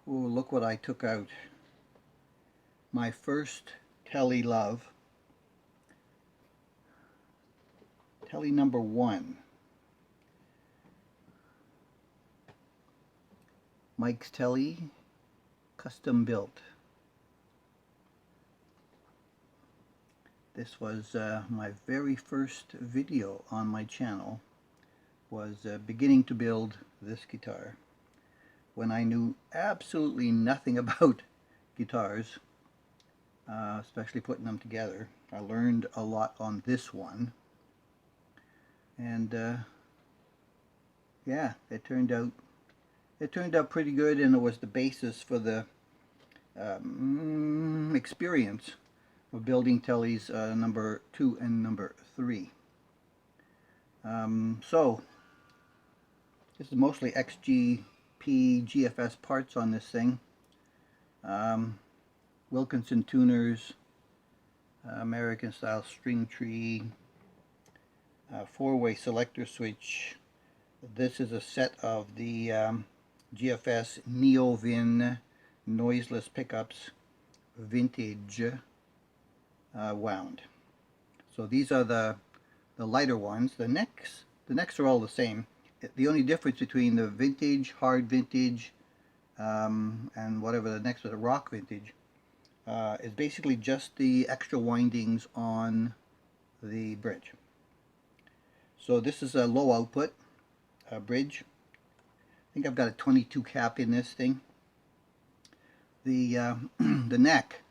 Oh, look what I took out. My first Tele love. Tele number 1. Mike's Tele, custom built. This was my very first video on my channel, was beginning to build this guitar when I knew absolutely nothing about guitars, especially putting them together. I learned a lot on this one, and yeah, it turned out pretty good, and it was the basis for the experience of building Tele's number 2 and number 3. So this is mostly XGP GFS parts on this thing. Wilkinson tuners, American style string tree, 4-way selector switch. This is a set of the GFS Neo-Vin noiseless pickups, vintage wound. So these are the lighter ones. The necks are all the same. The only difference between the vintage, hard vintage, and whatever the next was, a rock vintage, is basically just the extra windings on the bridge. So this is a low output bridge. I think I've got a 22 cap in this thing. The the neck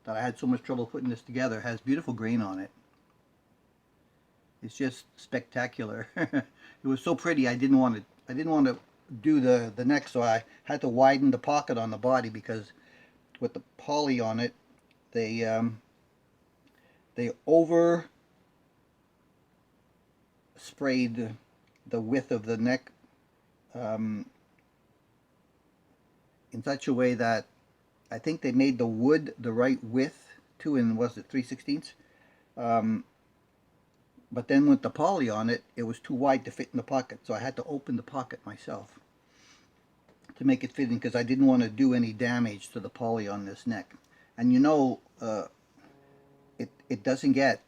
that I had so much trouble putting this together has beautiful grain on it. It's just spectacular. It was so pretty. I didn't want to do the neck, so I had to widen the pocket on the body, because with the poly on it, they over sprayed the width of the neck in such a way that I think they made the wood the right width, 2 and was it 3/16. But then with the poly on it, it was too wide to fit in the pocket, so I had to open the pocket myself to make it fit in, because I didn't want to do any damage to the poly on this neck. And you know, it doesn't get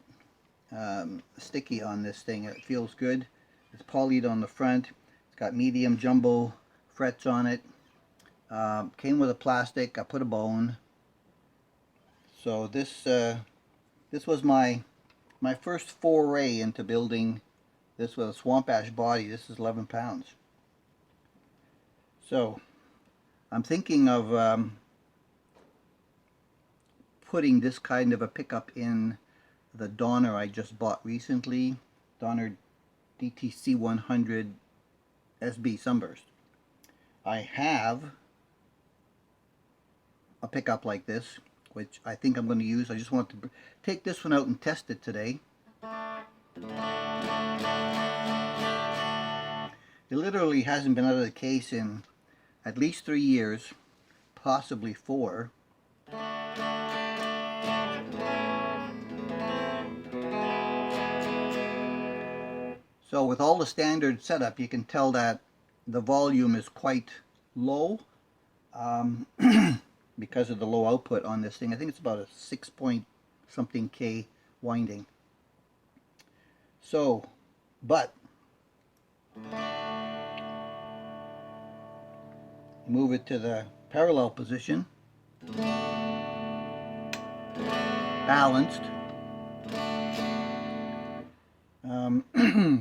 sticky on this thing. It feels good. It's polyed on the front. It's got medium jumbo frets on it. Came with a plastic. I put a bone. So this was my first foray into building this with a swamp ash body. This is 11 pounds. So I'm thinking of putting this kind of a pickup in the Donner I just bought recently, Donner DTC100 SB Sunburst. I have a pickup like this, which I think I'm going to use. I just want to take this one out and test it today. It literally hasn't been out of the case in at least 3 years, possibly 4. So with all the standard setup, you can tell that the volume is quite low because of the low output on this thing. I think it's about a 6 point something K winding. So, but move it to the parallel position, balanced,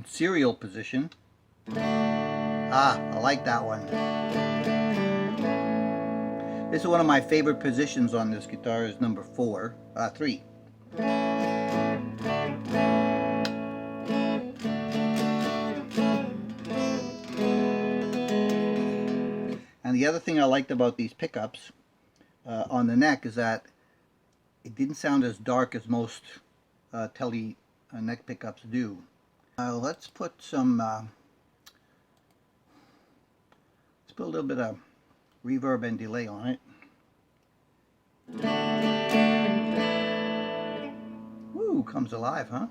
serial position. I like that one. This is one of my favorite positions on this guitar, is number 3. And the other thing I liked about these pickups on the neck is that it didn't sound as dark as most Tele neck pickups do. Let's put some, let's put a little bit of reverb and delay on it. Woo, comes alive, huh?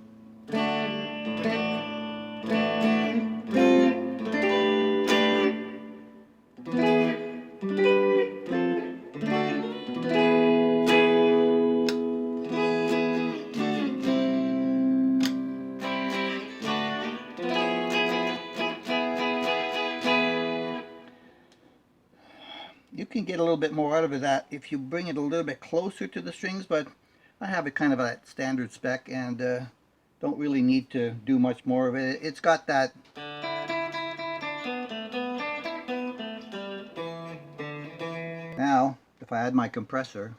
You can get a little bit more out of that if you bring it a little bit closer to the strings, but I have it kind of at standard spec and don't really need to do much more of it. It's got that now. If I add my compressor,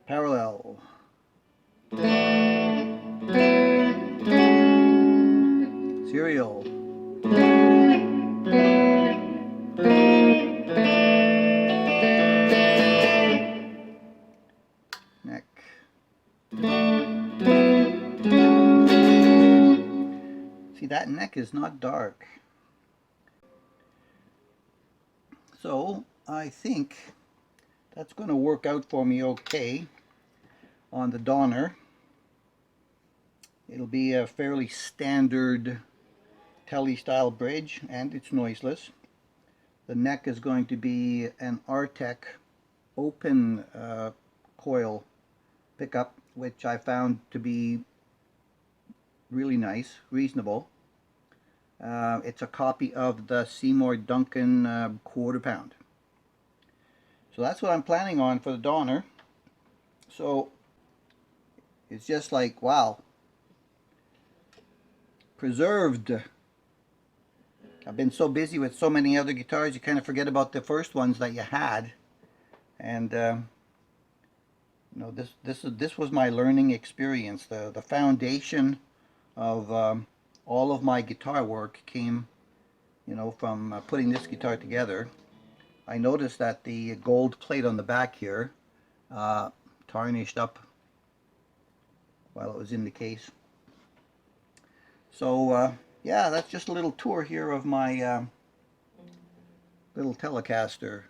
parallel, serial, neck. See, that neck is not dark. So I think that's going to work out for me okay on the Donner. It'll be a fairly standard Tele style bridge, and it's noiseless. The neck is going to be an Artec open coil pickup, which I found to be really nice, reasonable. It's a copy of the Seymour Duncan quarter pound. So that's what I'm planning on for the Donner. So it's just like, wow, preserved. I've been so busy with so many other guitars, you kind of forget about the first ones that you had. And you know, this was my learning experience. The foundation of all of my guitar work came, you know, from putting this guitar together. I noticed that the gold plate on the back here tarnished up while it was in the case. So yeah, that's just a little tour here of my little Telecaster.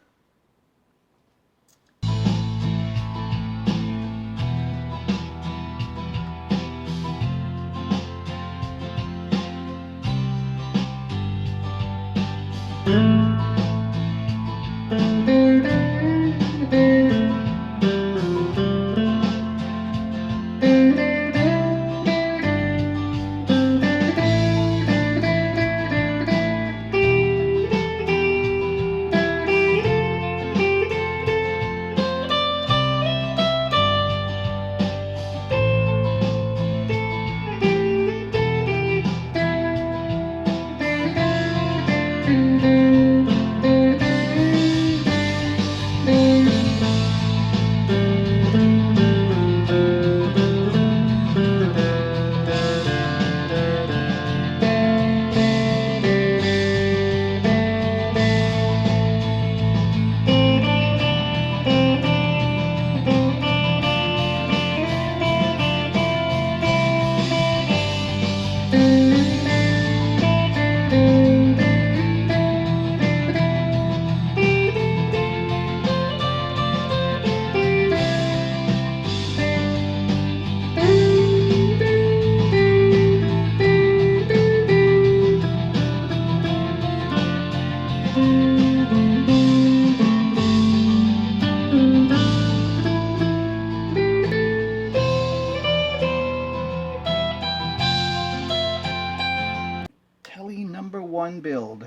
Tele #1 build.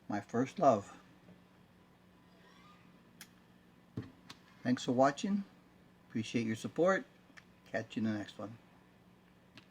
My first love. Thanks for watching. Appreciate your support. Catch you in the next one.